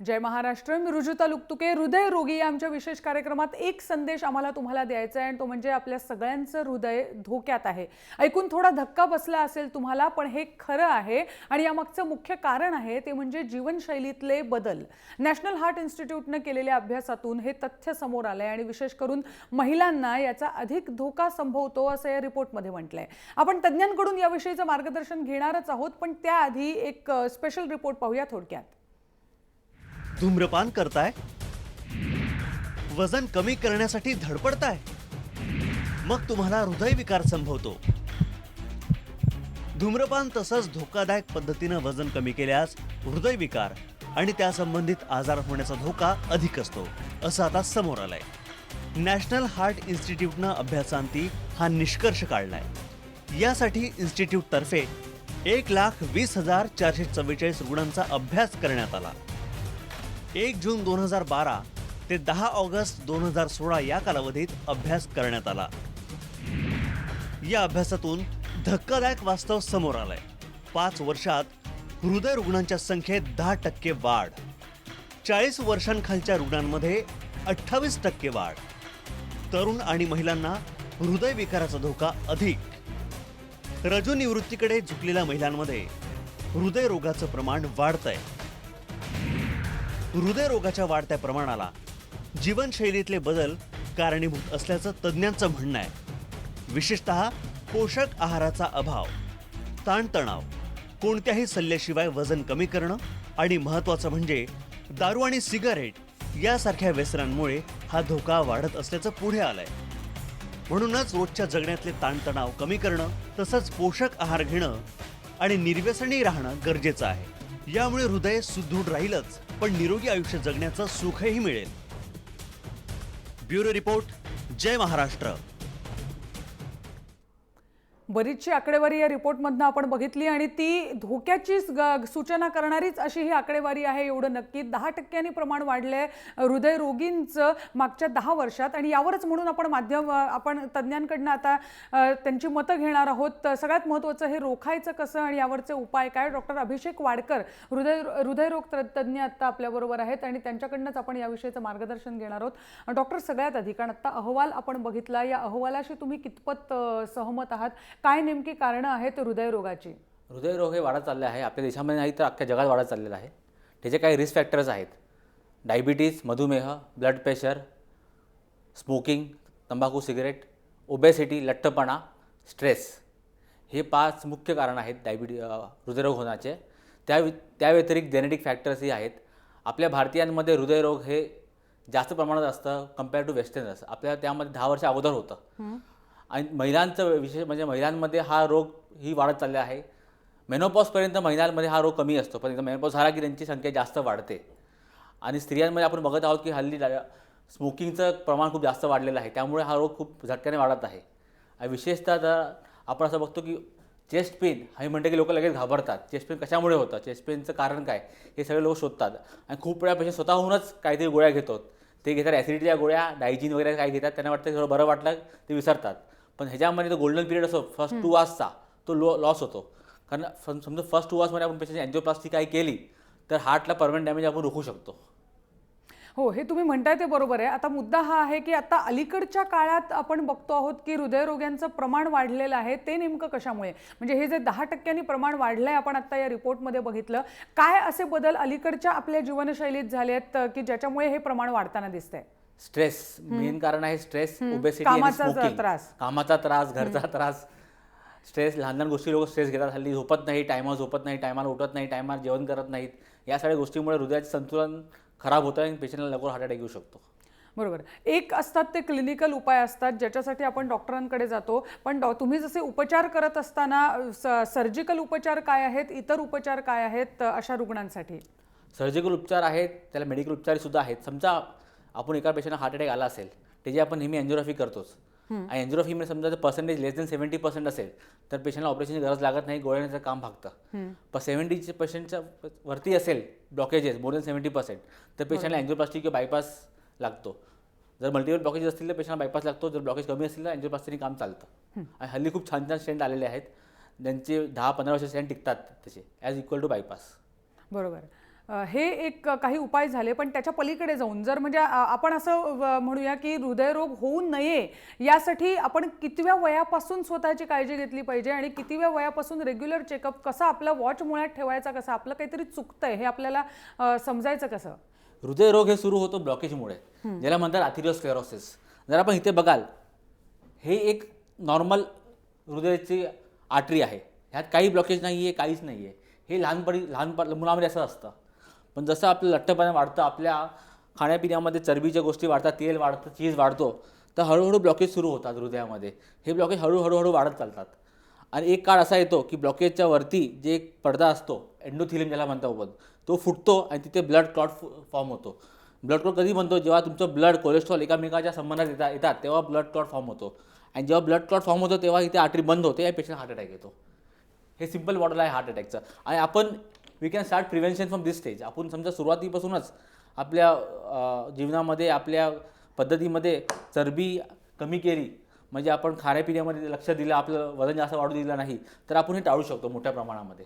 जय महाराष्ट्र. मी रुजुता लुकतुके. हृदयरोगी या आमच्या विशेष कार्यक्रमात एक संदेश आम्हाला तुम्हाला द्यायचा आहे आणि तो म्हणजे आपल्या सगळ्यांचं हृदय धोक्यात आहे. ऐकून थोडा धक्का बसला असेल तुम्हाला, पण हे खरं आहे आणि यामागचं मुख्य कारण आहे ते म्हणजे जीवनशैलीतले बदल. नॅशनल हार्ट इन्स्टिट्यूटने केलेल्या अभ्यासातून हे तथ्य समोर आलंय आणि विशेष करून महिलांना याचा अधिक धोका संभवतो असं या रिपोर्टमध्ये म्हटलंय. आपण तज्ञांकडून याविषयीचं मार्गदर्शन घेणारच आहोत, पण त्याआधी एक स्पेशल रिपोर्ट पाहूया थोडक्यात. धूम्रपान करताय, वजन कमी करण्यासाठी धडपडताय, मग तुम्हाला हृदयविकार संभवतो. धूम्रपान तसंच धोकादायक पद्धतीनं वजन कमी केल्यास हृदयविकार आणि त्यासंबंधित आजार होण्याचा धोका अधिक असतो, असं आता समोर आलंय. नॅशनल हार्ट इन्स्टिट्यूटनं अभ्यासांती हा निष्कर्ष काढलाय. यासाठी इन्स्टिट्यूटतर्फे 1,20,444 रुग्णांचा अभ्यास करण्यात आला. 1 जून 2012 ते 10 ऑगस्ट 2016 या कालावधीत अभ्यास करण्यात आला. या अभ्यासातून धक्कादायक वास्तव समोर आलंय. 5 वर्षात हृदय रुग्णांच्या संख्येत 10% वाढ, 40 वर्षांखालच्या रुग्णांमध्ये 28% वाढ, तरुण आणि महिलांना हृदयविकाराचा धोका अधिक. रजोनिवृत्तीकडे झुकलेल्या महिलांमध्ये हृदयरोगाचं प्रमाण वाढतंय. हृदयरोगाच्या वाढत्या प्रमाणाला जीवनशैलीतले बदल कारणीभूत असल्याचं तज्ज्ञांचं म्हणणं आहे. विशेषतः पोषक आहाराचा अभाव, ताणतणाव, कोणत्याही सल्ल्याशिवाय वजन कमी करणं आणि महत्त्वाचं म्हणजे दारू आणि सिगारेट यासारख्या व्यसनांमुळे हा धोका वाढत असल्याचं पुढे आलंय. म्हणूनच रोजच्या जगण्यातले ताणतणाव कमी करणं, तसंच पोषक आहार घेणं आणि निर्व्यसनी राहणं गरजेचं आहे. यामुळे हृदय सुदृढ राहीलच, पण निरोगी आयुष्य जगण्याचं सुखही मिळेल. ब्युरो रिपोर्ट, जय महाराष्ट्र. बरीचशी आकडेवारी या रिपोर्टमधनं आपण बघितली आणि ती धोक्याची सूचना करणारीच अशी ही आकडेवारी आहे. एवढं नक्की 10% प्रमाण वाढलंय हृदयरोगींचं मागच्या 10 वर्षात आणि यावरच म्हणून आपण तज्ज्ञांकडनं आता त्यांची मतं घेणार आहोत. सगळ्यात महत्त्वाचं हे रोखायचं कसं आणि यावरचे उपाय काय. डॉक्टर अभिषेक वाडकर हृदयरोग तज्ज्ञ आता आपल्याबरोबर आहेत आणि त्यांच्याकडनंच आपण याविषयीचं मार्गदर्शन घेणार आहोत. डॉक्टर, सगळ्यात आधी, कारण आता अहवाल आपण बघितला, या अहवालाशी तुम्ही कितपत सहमत आहात? काय नेमकी कारणं आहेत हृदयरोगाची? हृदयरोग हे वाढत चालले आहे. आपल्या देशामध्ये नाही तर अख्ख्या जगात वाढत चाललेलं आहे. त्याचे काही रिस्क फॅक्टर्स आहेत. डायबिटीज, मधुमेह, ब्लड प्रेशर, स्मोकिंग, तंबाखू, सिगरेट, ओबेसिटी, लठ्ठपणा, स्ट्रेस, हे 5 मुख्य कारण आहेत हृदयरोग होण्याचे. त्या व्यतिरिक्त जेनेटिक फॅक्टर्सही आहेत. आपल्या भारतीयांमध्ये हृदयरोग हे जास्त प्रमाणात असतं कम्पेअर टू वेस्टर्नर्स. आपल्याला त्यामध्ये 10 वर्ष अगोदर होतं. आणि महिलांचं विशेष म्हणजे महिलांमध्ये हा रोग ही वाढत चालला आहे. मेनोपॉजपर्यंत महिलांमध्ये हा रोग कमी असतो, पण मेनोपॉज झाला की त्यांची संख्या जास्त वाढते. आणि स्त्रियांमध्ये आपण बघत आहोत की हल्ली स्मोकिंगचं प्रमाण खूप जास्त वाढलेलं आहे. त्यामुळे हा रोग खूप झटक्याने वाढत आहे. आणि विशेषतः जर आपण असं बघतो की चेस्ट पेन हे म्हणते की लोक लगेच घाबरतात. चेस्ट पेन कशामुळे होतं, चेस्ट पेनचं कारण काय, हे सगळे लोक शोधतात. आणि खूप वेळा पेशंट स्वतःहूनच काहीतरी गोळ्या घेतात. ते घेतात ॲसिडिटीच्या गोळ्या, डायजिन वगैरे काही घेतात. त्यांना वाटतं थोडं बरं वाटलं ते विसरतात. पण ह्याच्यामध्ये तो गोल्डन पिरियड असो फर्स्ट 2 आवर्सचा, तो लॉस होतो. कारण समजा फर्स्ट 2 आवर्समध्ये आपण पेशंटची अँजिओप्लास्टी काही केली तर हार्टला परमनंट डॅमेज आपण रोखू शकतो. हो, हे तुम्ही म्हणताय ते बरोबर आहे. आता मुद्दा हा आहे की आता अलीकडच्या काळात आपण बघतो आहोत की हृदयरोगांचं प्रमाण वाढलेलं आहे. ते नेमकं कशामुळे? म्हणजे हे जे 10% प्रमाण वाढलंय आपण आता या रिपोर्टमध्ये बघितलं, काय असे बदल अलीकडच्या आपल्या जीवनशैलीत झाले आहेत की ज्याच्यामुळे हे प्रमाण वाढताना दिसतंय? स्ट्रेस मेन कारण आहे. स्ट्रेस, ओबेसिटी, कामाचा त्रास, घरचा त्रास, स्ट्रेस. लहान लहान गोष्टी लोक स्ट्रेस घेतात. हल्ली झोपत नाही, टायमावर झोपत नाही, टायमाला उठत नाही, टायमाला जेवण करत नाहीत. या सगळ्या गोष्टीमुळे हृदयाचे संतुलन खराब होतं आणि पेशंटला लवकर हार्ट अटॅक येऊ शकतो. बरोबर. एक असतात ते क्लिनिकल उपाय असतात ज्याच्यासाठी आपण डॉक्टरांकडे जातो, पण तुम्ही जसे उपचार करत असताना सर्जिकल उपचार काय आहेत, इतर उपचार काय आहेत अशा रुग्णांसाठी? सर्जिकल उपचार आहेत, त्याला मेडिकल उपचारसुद्धा आहेत. समजा आपण एका पेशंटला हार्ट अटॅक आला असेल, त्याची आपण नेहमी एन्जिओग्राफी करतोच. आणि एन्जिओग्राफीमध्ये समजा जर पर्सेंटेज लेस दॅन 70% असेल तर पेशंटला ऑपरेशनची गरज लागत नाही, गोळ्याचं काम भागतं. पण 70% वरती असेल ब्लॉकेजेस मोर दॅन 70% तर पेशंटला एन्जिओप्लास्टी किंवा बायपास लागतो. जर मल्टिपल ब्लॉकेजेस असतील तर पेशंटला बायपास लागतो. जर ब्लॉकेज कमी असतील तर एन्जिओप्लास्टीने काम चालतं. आणि हल्ली खूप छान छान स्टेंट आलेले आहेत, ज्यांचे 10-15 वर्ष स्टेंट टिकतात त्याचे ॲज इक्वल टू बायपास. बरोबर. हे एक काही उपाय झाले, पण त्याच्या पलीकडे जाऊन जर म्हणजे आपण असं म्हणूया की हृदयरोग होऊ नये यासाठी आपण कितव्या वयापासून स्वतःची काळजी घेतली पाहिजे आणि कितव्या वयापासून रेग्युलर चेकअप कसा आपला वॉच मुळात ठेवायचा, कसा आपलं काहीतरी चुकतंय हे आपल्याला समजायचं कसं? हृदयरोग हे सुरू होतो ब्लॉकेजमुळे, ज्याला म्हणतात अथिरोस्क्लेरोसिस. जर आपण इथे बघाल, हे एक नॉर्मल हृदयाची आर्टरी आहे, ह्यात काही ब्लॉकेज नाही आहे, काहीच नाही आहे. हे लहान मुलामध्ये असं असतं. पण जसं आपलं लठ्ठपणा वाढतं, आपल्या खाण्यापिण्यामध्ये चरबीच्या गोष्टी वाढतात, तेल वाढतं, चीज वाढतो, तर हळूहळू ब्लॉकेज सुरू होतात हृदयामध्ये. हे ब्लॉकेज हळूहळू वाढत चालतात आणि एक काळ असा येतो की ब्लॉकेजच्या वरती जे एक पडदा असतो, एंडोथिलियम ज्याला म्हणतो आपण, तो फुटतो आणि तिथे ब्लड क्लॉट फॉर्म होतो. ब्लड क्लॉट कधी बनतो? जेव्हा तुमचं ब्लड कोलेस्ट्रॉल एकामेकाच्या संबंधात येतात तेव्हा ब्लड क्लॉट फॉर्म होतो. आणि जेव्हा ब्लड क्लॉट फॉर्म होतो तेव्हा इथे आर्टरी बंद होते आणि पेशंट हार्ट अटॅक येतो. हे सिम्पल मॉडेल आहे हार्ट अटॅकचं. आणि आपण we can start prevention from this stage. आपण समजा सुरुवातीपासूनच आपल्या जीवनामध्ये, आपल्या पद्धतीमध्ये चरबी कमी केली, म्हणजे आपण खाण्यापिण्यामध्ये लक्ष दिलं, आपलं वजन जास्त वाढू दिलं नाही, तर आपण हे टाळू शकतो मोठ्या प्रमाणामध्ये.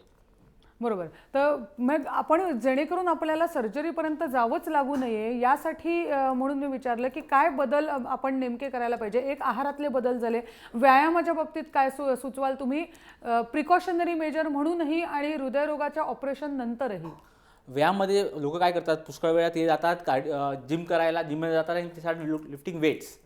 बरोबर. तर मग आपण जेणेकरून आपल्याला सर्जरीपर्यंत जावंच लागू नये यासाठी म्हणून मी विचारलं की काय बदल आपण नेमके करायला पाहिजे. एक आहारातले बदल झाले, व्यायामाच्या बाबतीत काय सुचवाल तुम्ही प्रिकॉशनरी मेजर म्हणूनही आणि हृदयरोगाच्या ऑपरेशन नंतरही? व्यायाममध्ये लोक काय करतात, पुष्कळ वेळा ते जातात जिम करायला, जिममध्ये जातात आणि त्यासाठी लिफ्टिंग वेट्स.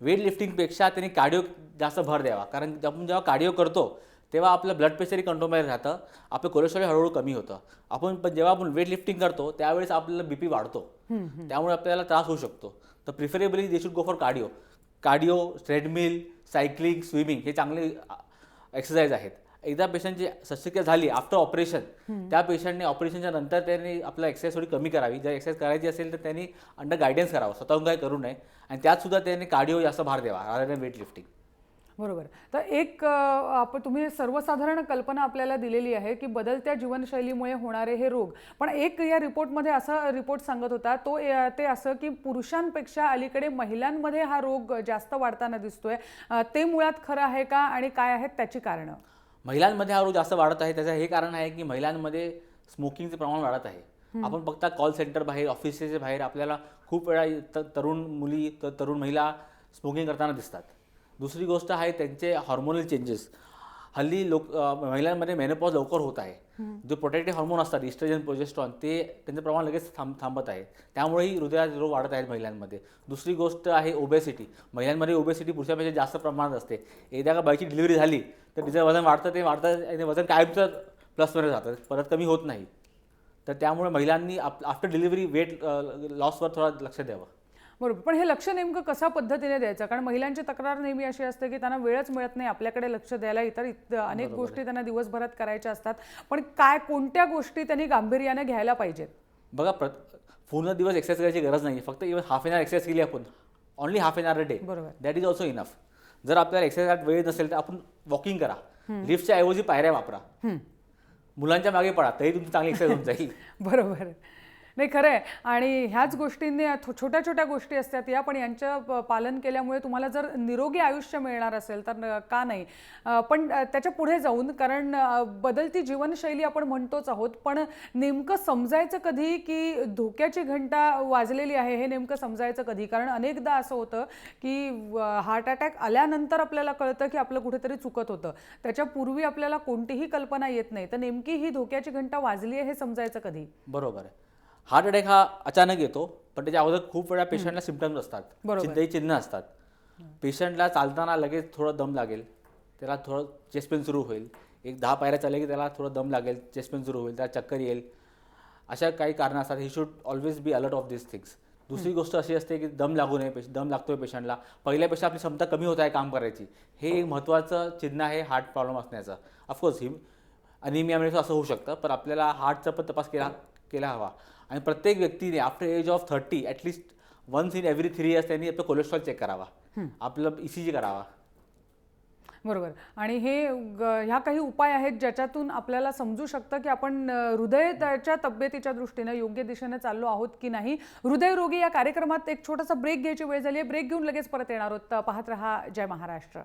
वेट लिफ्टिंगपेक्षा त्यांनी कार्डिओ जास्त भर द्यावा, कारण आपण जेव्हा कार्डिओ करतो तेव्हा आपलं ब्लड प्रेशरही कंट्रोलमध्ये राहतं, आपलं कोलेस्ट्रॉल हळूहळू कमी होतं. पण जेव्हा आपण वेट लिफ्टिंग करतो त्यावेळेस आपल्याला बीपी वाढतो, त्यामुळे आपल्याला त्रास होऊ शकतो. तर preferably they should go for cardio, treadmill, cycling, swimming हे चांगले एक्सरसाइज आहेत. एकदा पेशंटची शस्त्रक्रिया झाली आफ्टर ऑपरेशन, त्या पेशंटने ऑपरेशनच्या नंतर त्यांनी आपलं एक्सरसाइज थोडी कमी करावी. जर एक्सरसाइज करायची असेल तर त्यांनी अंडर गायडन्स करावं, स्वतःहून काय करू नये. आणि त्यातसुद्धा त्यांनी कार्डिओ जास्त भार द्यावा रादर दॅन वेट लिफ्टिंग. बरोबर. तर एक तुम्ही सर्वसाधारण कल्पना आपल्याला दिलेली आहे की बदलत्या जीवनशैलीमुळे होणारे हे रोग, पण एक या रिपोर्टमध्ये असा रिपोर्ट सांगत होता ते असं की पुरुषांपेक्षा अलीकडे महिलांमध्ये हा रोग जास्त वाढताना दिसतोय. ते मुळात खरं आहे का आणि काय आहेत त्याची कारणं? महिलांमध्ये हा रोग जास्त वाढत आहे. त्याचं हे कारण आहे की महिलांमध्ये स्मोकिंगचं प्रमाण वाढत आहे. आपण बघता कॉल सेंटर बाहेर, ऑफिसच्या बाहेर आपल्याला खूप वेळा तरुण मुली, तरुण महिला स्मोकिंग करताना दिसतात. दुसरी गोष्ट आहे त्यांचे हॉर्मोनल चेंजेस. हल्ली महिलांमध्ये मेनोपॉज लवकर होत आहे. जो प्रोटेक्टिव्ह हार्मोन असतात, इस्ट्रोजन, प्रोजेस्ट्रॉन, ते त्यांचं प्रमाण लगेच थांबत आहे. त्यामुळेही हृदयाचे रोग वाढत आहेत महिलांमध्ये. दुसरी गोष्ट आहे ओबेसिटी. महिलांमध्ये ओबेसिटी पुरुषांपेक्षा जास्त प्रमाणात असते. एकदा का बाईची डिलिव्हरी झाली तर तिचं वजन वाढतं आणि वजन कायमचं प्लसमध्ये जातं, परत कमी होत नाही. तर त्यामुळे महिलांनी आफ्टर डिलिव्हरी वेट लॉसवर थोडा लक्ष द्यावं. बरोबर. पण हे लक्ष नेमकं कशा पद्धतीने द्यायचं? कारण महिलांची तक्रार नेहमी अशी असते की त्यांना वेळच मिळत नाही आपल्याकडे लक्ष द्यायला. इतर अनेक गोष्टी त्यांना दिवसभरात करायच्या असतात. पण कोणत्या गोष्टी त्यांनी गांभीर्याने घ्यायला पाहिजेत? बघा, पूर्ण दिवस एक्सरसाइज करायची गरज नाही. फक्त even half an hour exercise केली आपण, only half an hour a day, that is also enough. जर आपल्याला एक्सरसाइज वेळ नसेल तर आपण वॉकिंग करा, लिफ्टच्या ऐवजी पायऱ्या वापरा, मुलांच्या मागे पडा, तरी तुमची चांगली एक्सरसाइज होऊन जाईल. बरोबर. नाही, खरं आहे. आणि ह्याच गोष्टींनी छोट्या छोट्या गोष्टी असतात या, पण यांचं पालन केल्यामुळे तुम्हाला जर निरोगी आयुष्य मिळणार असेल तर का नाही. पण त्याच्या पुढे जाऊन, कारण बदलती जीवनशैली आपण म्हणतोच आहोत, पण नेमकं समजायचं कधी की धोक्याची घंटा वाजलेली आहे हे नेमकं समजायचं कधी? कारण अनेकदा असं होतं की हार्ट अटॅक आल्यानंतर आपल्याला कळतं की आपलं कुठेतरी चुकत होतं, त्याच्यापूर्वी आपल्याला कोणतीही कल्पना येत नाही. तर नेमकी ही धोक्याची घंटा वाजली आहे हे समजायचं कधी? बरोबर आहे. हार्ट अटॅक हा अचानक येतो, पण त्याच्या अगोदर खूप वेळा पेशंटला सिम्पटम्स असतात, चिन्ह असतात. पेशंटला चालताना लगेच थोडं दम लागेल, त्याला थोडं चेस्ट पेन सुरू होईल. 10 पायऱ्या चालले की त्याला थोडं दम लागेल, चेस्ट पेन सुरू होईल, त्याला चक्कर येईल. अशा काही कारणं असतात. He should always be alert of this things. दुसरी गोष्ट अशी असते की दम लागू नये. दम लागतोय पेशंटला, पहिल्यापेक्षा आपली क्षमता कमी होत आहे काम करायची, हे एक महत्त्वाचं चिन्ह आहे हार्ट प्रॉब्लेम असण्याचं. ऑफकोर्स अनिमियामुळे असं होऊ शकतं, पण आपल्याला हार्टचा पण तपास केला हवा. आणि प्रत्येक व्यक्तीने after age of 30 at least once in every 3 years त्यांनी आपलं कोलेस्ट्रॉल चेक करावा, आपलं ECG करावा. बरोबर. आणि ह्या काही उपाय आहेत ज्याच्यातून आपल्याला समजू शकतं की आपण हृदयाच्या तब्येतीच्या दृष्टीने योग्य दिशेने चाललो आहोत की नाही. हृदयरोगी या कार्यक्रमात एक छोटासा ब्रेक घ्यायची वेळ झाली आहे. ब्रेक घेऊन लगेच परत येणार आहोत. पाहत रहा जय महाराष्ट्र.